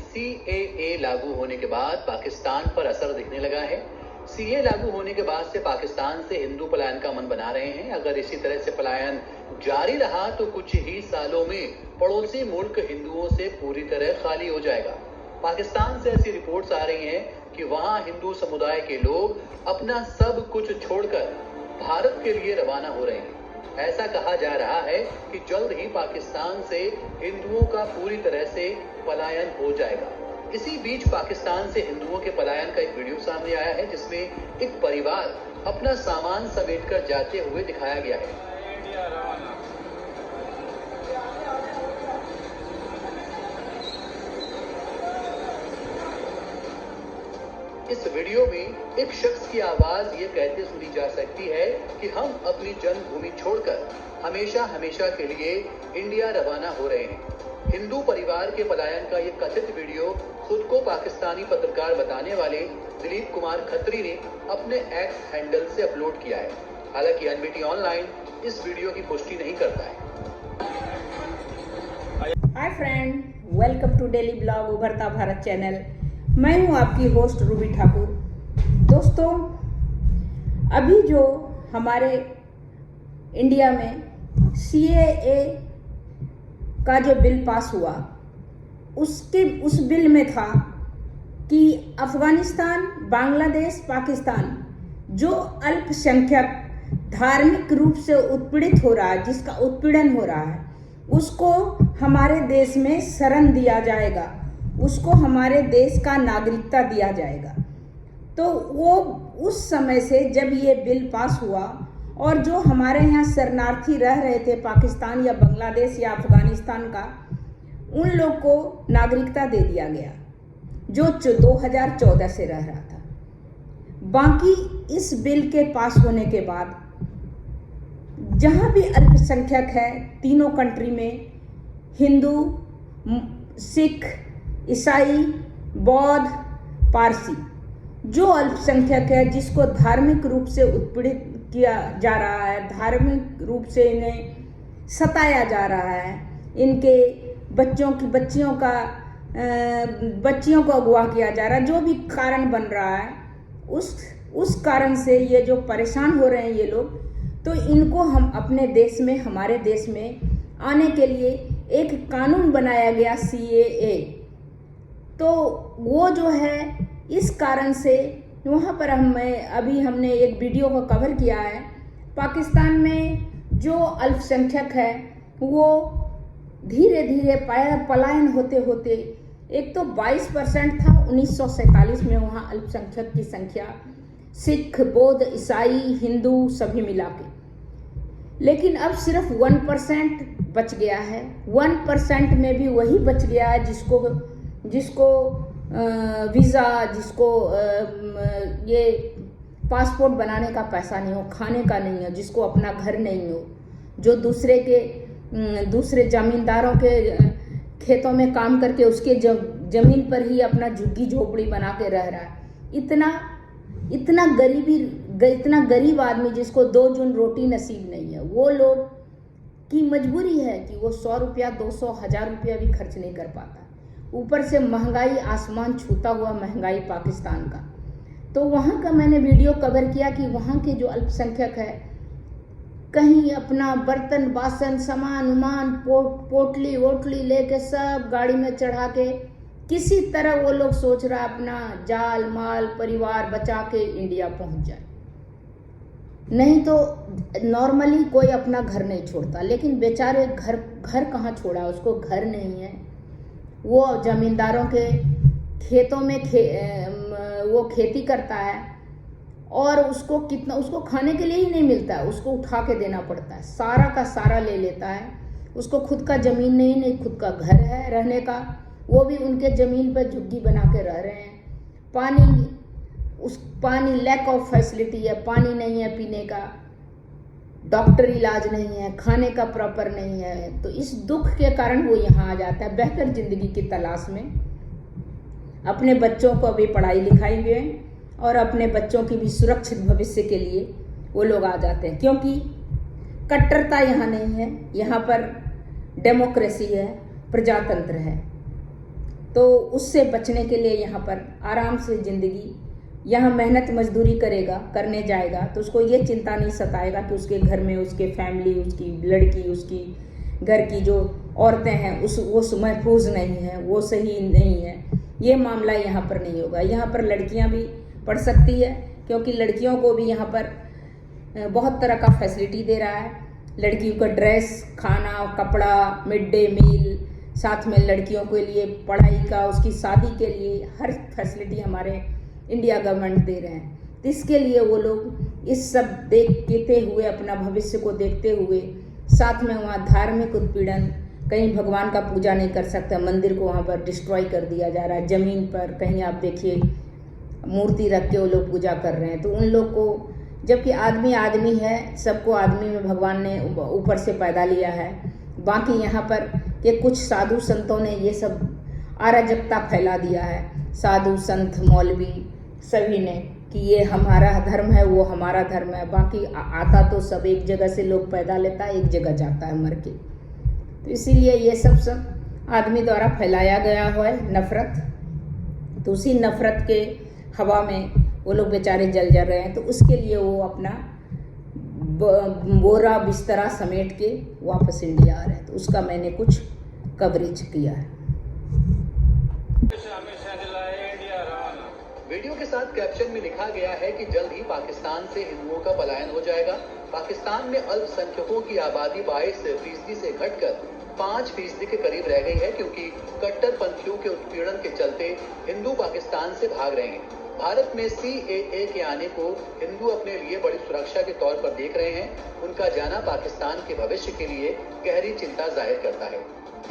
CAA लागू होने के बाद पाकिस्तान पर असर दिखने लगा है। सीए लागू होने के बाद से पाकिस्तान से हिंदू पलायन का मन बना रहे हैं। अगर इसी तरह से पलायन जारी रहा तो कुछ ही सालों में पड़ोसी मुल्क हिंदुओं से पूरी तरह खाली हो जाएगा। पाकिस्तान से ऐसी रिपोर्ट्स आ रही हैं कि वहां हिंदू समुदाय के लोग अपना सब कुछ छोड़कर भारत के लिए रवाना हो रहे हैं। ऐसा कहा जा रहा है कि जल्द ही पाकिस्तान से हिंदुओं का पूरी तरह से पलायन हो जाएगा। इसी बीच पाकिस्तान से हिंदुओं के पलायन का एक वीडियो सामने आया है जिसमें एक परिवार अपना सामान समेटकर जाते हुए दिखाया गया है। इस वीडियो में एक शख्स की आवाज ये कहते सुनी जा सकती है कि हम अपनी जन्मभूमि छोड़कर हमेशा हमेशा के लिए इंडिया रवाना हो रहे हैं। हिंदू परिवार के पलायन का ये कथित वीडियो खुद को पाकिस्तानी पत्रकार बताने वाले दिलीप कुमार खत्री ने अपने एक्स हैंडल से अपलोड किया है। हालांकि एनबीटी ऑनलाइन इस वीडियो की पुष्टि नहीं करता है। Hi friend, welcome to daily blog Ubharta Bharat channel. मैं हूं आपकी होस्ट रूबी ठाकुर। दोस्तों, अभी जो हमारे इंडिया में सीएए का जो बिल पास हुआ उस बिल में था कि अफगानिस्तान, बांग्लादेश, पाकिस्तान जो अल्पसंख्यक धार्मिक रूप से उत्पीड़ित हो रहा है, जिसका उत्पीड़न हो रहा है, उसको हमारे देश में शरण दिया जाएगा, उसको हमारे देश का नागरिकता दिया जाएगा। तो वो उस समय से जब ये बिल पास हुआ और जो हमारे यहाँ शरणार्थी रह रहे थे पाकिस्तान या बांग्लादेश या अफगानिस्तान का, उन लोग को नागरिकता दे दिया गया जो 2014 से रह रहा था। बाकी इस बिल के पास होने के बाद जहाँ भी अल्पसंख्यक है, तीनों कंट्री में हिंदू, सिख, ईसाई, बौद्ध, पारसी, जो अल्पसंख्यक है जिसको धार्मिक रूप से उत्पीड़ित किया जा रहा है, धार्मिक रूप से इन्हें सताया जा रहा है, इनके बच्चियों को अगवा किया जा रहा है, जो भी कारण बन रहा है, उस कारण से ये जो परेशान हो रहे हैं ये लोग, तो इनको हम अपने देश में, हमारे देश में आने के लिए एक कानून बनाया गया सीएए। तो वो जो है, इस कारण से वहाँ पर हमने एक वीडियो को कवर किया है। पाकिस्तान में जो अल्पसंख्यक है वो धीरे धीरे पलायन होते होते, एक तो 22% था 1947 में वहाँ अल्पसंख्यक की संख्या, सिख, बौद्ध, ईसाई, हिंदू सभी मिला के, लेकिन अब सिर्फ 1% बच गया है। 1% में भी वही बच गया है जिसको वीज़ा, जिसको ये पासपोर्ट बनाने का पैसा नहीं हो, खाने का नहीं हो, जिसको अपना घर नहीं हो, जो दूसरे जमींदारों के खेतों में काम करके उसके जमीन पर ही अपना झुग्गी झोपड़ी बना के रह रहा है। इतना गरीब आदमी जिसको 2 जून रोटी नसीब नहीं है, वो लोग की मजबूरी है कि वो 100 रुपया, 200, 1000 रुपया भी खर्च नहीं कर पाता। ऊपर से महंगाई, आसमान छूता हुआ महंगाई पाकिस्तान का। तो वहाँ का मैंने वीडियो कवर किया कि वहाँ के जो अल्पसंख्यक है, कहीं अपना बर्तन बासन, सामान उमान, पोटली वोटली लेके सब गाड़ी में चढ़ा के किसी तरह वो लोग सोच रहा अपना जाल माल परिवार बचा के इंडिया पहुँच जाए। नहीं तो नॉर्मली कोई अपना घर नहीं छोड़ता, लेकिन बेचारे घर कहाँ छोड़ा, उसको घर नहीं है। वो जमींदारों के खेतों में वो खेती करता है और उसको खाने के लिए ही नहीं मिलता है, उसको उठा के देना पड़ता है, सारा का सारा ले लेता है। उसको खुद का ज़मीन नहीं खुद का घर है रहने का, वो भी उनके ज़मीन पर झुग्गी बना के रह रहे हैं। पानी लैक ऑफ फैसिलिटी है, पानी नहीं है पीने का, डॉक्टर इलाज नहीं है, खाने का प्रॉपर नहीं है। तो इस दुख के कारण वो यहाँ आ जाता है बेहतर ज़िंदगी की तलाश में। अपने बच्चों को भी पढ़ाई लिखाई में और अपने बच्चों की भी सुरक्षित भविष्य के लिए वो लोग आ जाते हैं, क्योंकि कट्टरता यहाँ नहीं है, यहाँ पर डेमोक्रेसी है, प्रजातंत्र है। तो उससे बचने के लिए यहाँ पर आराम से ज़िंदगी, यहाँ मेहनत मजदूरी करेगा, करने जाएगा तो उसको ये चिंता नहीं सताएगा कि उसके घर में उसके फैमिली, उसकी लड़की, उसकी घर की जो औरतें हैं वो महफूज नहीं है, वो सही नहीं है। ये मामला यहाँ पर नहीं होगा। यहाँ पर लड़कियाँ भी पढ़ सकती है, क्योंकि लड़कियों को भी यहाँ पर बहुत तरह का फैसिलिटी दे रहा है। लड़कियों का ड्रेस, खाना, कपड़ा, मिड डे मील, साथ में लड़कियों के लिए पढ़ाई का, उसकी शादी के लिए हर फैसिलिटी हमारे इंडिया गवर्नमेंट दे रहे हैं। तो इसके लिए वो लोग इस सब देखते हुए, अपना भविष्य को देखते हुए, साथ में वहाँ धार्मिक उत्पीड़न, कहीं भगवान का पूजा नहीं कर सकता, मंदिर को वहाँ पर डिस्ट्रॉय कर दिया जा रहा है। ज़मीन पर कहीं आप देखिए मूर्ति रख के वो लोग पूजा कर रहे हैं। तो उन लोग को, जबकि आदमी आदमी है, सबको आदमी में भगवान ने ऊपर से पैदा लिया है। बाकी यहाँ पर के कुछ साधु संतों ने ये सब अराजकता फैला दिया है, साधु संत मौलवी सभी ने, कि ये हमारा धर्म है, वो हमारा धर्म है। बाकी आता तो सब एक जगह से लोग पैदा लेता है, एक जगह जाता है मर के। तो इसीलिए ये सब आदमी द्वारा फैलाया गया है नफरत। तो उसी नफरत के हवा में वो लोग बेचारे जल रहे हैं। तो उसके लिए वो अपना बोरा बिस्तरा समेट के वापस इंडिया आ रहे हैं। तो उसका मैंने कुछ कवरेज किया है। वीडियो के साथ कैप्शन में लिखा गया है कि जल्द ही पाकिस्तान से हिंदुओं का पलायन हो जाएगा। पाकिस्तान में अल्पसंख्यकों की आबादी 22% से घटकर 5% के करीब रह गई है, क्योंकि कट्टरपंथियों के उत्पीड़न के चलते हिंदू पाकिस्तान से भाग रहे हैं। भारत में CAA के आने को हिंदू अपने लिए बड़ी सुरक्षा के तौर पर देख रहे हैं। उनका जाना पाकिस्तान के भविष्य के लिए गहरी चिंता जाहिर करता है।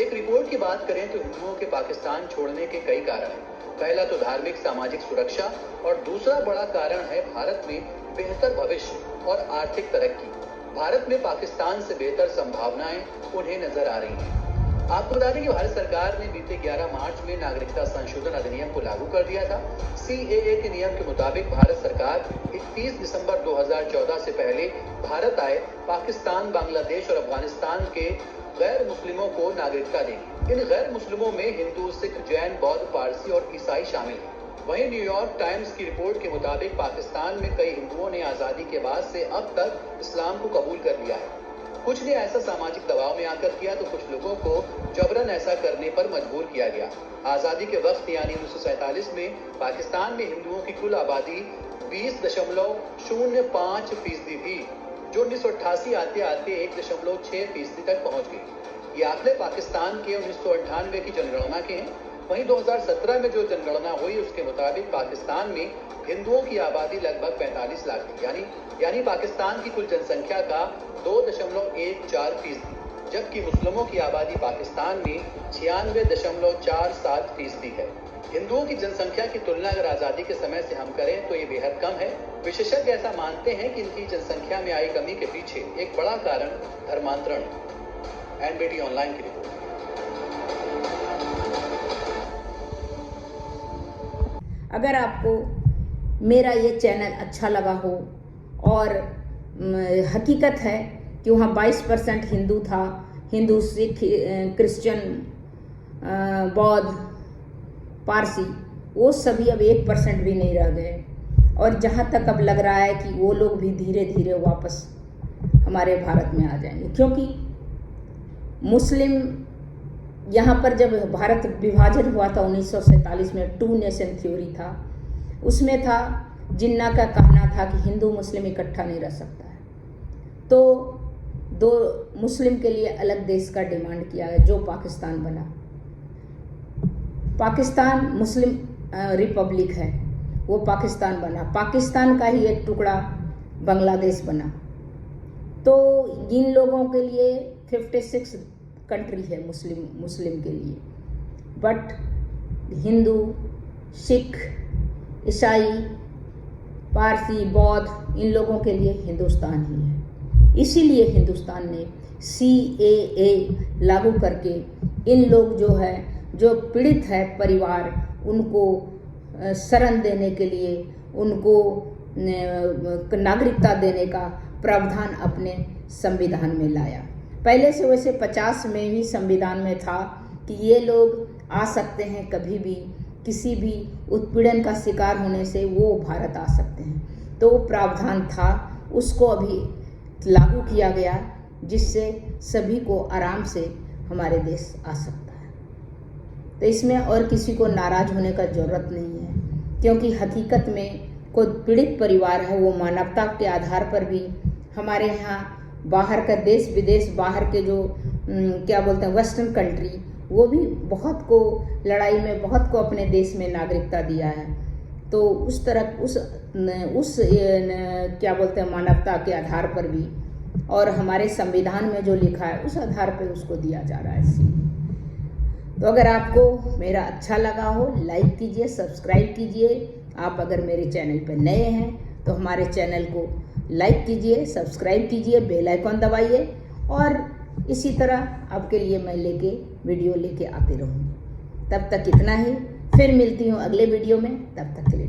एक रिपोर्ट की बात करें तो हिंदुओं के पाकिस्तान छोड़ने के कई कारण हैं। पहला तो धार्मिक सामाजिक सुरक्षा, और दूसरा बड़ा कारण है भारत में बेहतर भविष्य और आर्थिक तरक्की। भारत में पाकिस्तान से बेहतर संभावनाएं उन्हें नजर आ रही हैं। आपको बता दें कि भारत सरकार ने बीते 11 मार्च में नागरिकता संशोधन अधिनियम को लागू कर दिया था। CAA के नियम के मुताबिक भारत सरकार 31 दिसंबर 2014 से पहले भारत आए पाकिस्तान, बांग्लादेश और अफगानिस्तान के गैर मुस्लिमों को नागरिकता देगी। इन गैर मुस्लिमों में हिंदू, सिख, जैन, बौद्ध, पारसी और ईसाई शामिल हैं। वहीं न्यूयॉर्क टाइम्स की रिपोर्ट के मुताबिक पाकिस्तान में कई हिंदुओं ने आजादी के बाद से अब तक इस्लाम को कबूल कर लिया है। कुछ ने ऐसा सामाजिक दबाव में आकर किया, तो कुछ लोगों को जबरन ऐसा करने पर मजबूर किया गया। आजादी के वक्त यानी 1947 में पाकिस्तान में हिंदुओं की कुल आबादी 20.05% थी, जो 1988 आते आते 1.6% तक पहुंच गई। ये आंकड़े पाकिस्तान के 1998 की जनगणना के हैं। वहीं 2017 में जो जनगणना हुई उसके मुताबिक पाकिस्तान में हिंदुओं की आबादी लगभग 45 लाख थी, यानी पाकिस्तान की कुल जनसंख्या का 2.14%, जबकि मुस्लिमों की आबादी पाकिस्तान में 96.47% है। हिंदुओं की जनसंख्या की तुलना अगर आजादी के समय से हम करें तो ये बेहद कम है। विशेषज्ञ ऐसा मानते हैं कि इनकी जनसंख्या में आई कमी के पीछे एक बड़ा कारण धर्मांतरण है। NBT ऑनलाइन की रिपोर्ट। अगर आपको मेरा ये चैनल अच्छा लगा हो, और हकीकत है कि वहाँ 22% हिंदू था, हिंदू, सिख, क्रिश्चियन, बौद्ध, पारसी, वो सभी अब 1% भी नहीं रह गए। और जहाँ तक अब लग रहा है कि वो लोग भी धीरे धीरे वापस हमारे भारत में आ जाएंगे, क्योंकि मुस्लिम यहाँ पर जब भारत विभाजन हुआ था 1947 में, 2 नेशन थ्योरी था, उसमें था जिन्ना का कहना था कि हिंदू मुस्लिम इकट्ठा नहीं रह सकता है। तो 2 मुस्लिम के लिए अलग देश का डिमांड किया गया, जो पाकिस्तान बना। पाकिस्तान मुस्लिम रिपब्लिक है, वो पाकिस्तान बना। पाकिस्तान का ही एक टुकड़ा बांग्लादेश बना। तो इन लोगों के लिए 56 कंट्री है मुस्लिम के लिए, बट हिंदू, सिख, ईसाई, पारसी, बौद्ध, इन लोगों के लिए हिंदुस्तान ही है। इसीलिए हिंदुस्तान ने CAA लागू करके इन लोग जो पीड़ित है परिवार, उनको शरण देने के लिए, उनको नागरिकता देने का प्रावधान अपने संविधान में लाया। पहले से वैसे 50 में भी संविधान में था कि ये लोग आ सकते हैं, कभी भी किसी भी उत्पीड़न का शिकार होने से वो भारत आ सकते हैं। तो प्रावधान था, उसको अभी लागू किया गया, जिससे सभी को आराम से हमारे देश आ सकता है। तो इसमें और किसी को नाराज होने का ज़रूरत नहीं है, क्योंकि हकीकत में कोई पीड़ित परिवार है, वो मानवता के आधार पर भी हमारे यहाँ बाहर का देश विदेश, बाहर के जो क्या बोलते हैं वेस्टर्न कंट्री, वो भी बहुत को लड़ाई में बहुत को अपने देश में नागरिकता दिया है। तो उस तरह उस क्या बोलते हैं मानवता के आधार पर भी, और हमारे संविधान में जो लिखा है उस आधार पर उसको दिया जा रहा है। तो अगर आपको मेरा अच्छा लगा हो, लाइक कीजिए, सब्सक्राइब कीजिए। आप अगर मेरे चैनल पर नए हैं तो हमारे चैनल को लाइक कीजिए, सब्सक्राइब कीजिए, बेल आइकॉन दबाइए, और इसी तरह आपके लिए मैं वीडियो लेके आते रहूँगी। तब तक इतना ही, फिर मिलती हूँ अगले वीडियो में। तब तक के लिए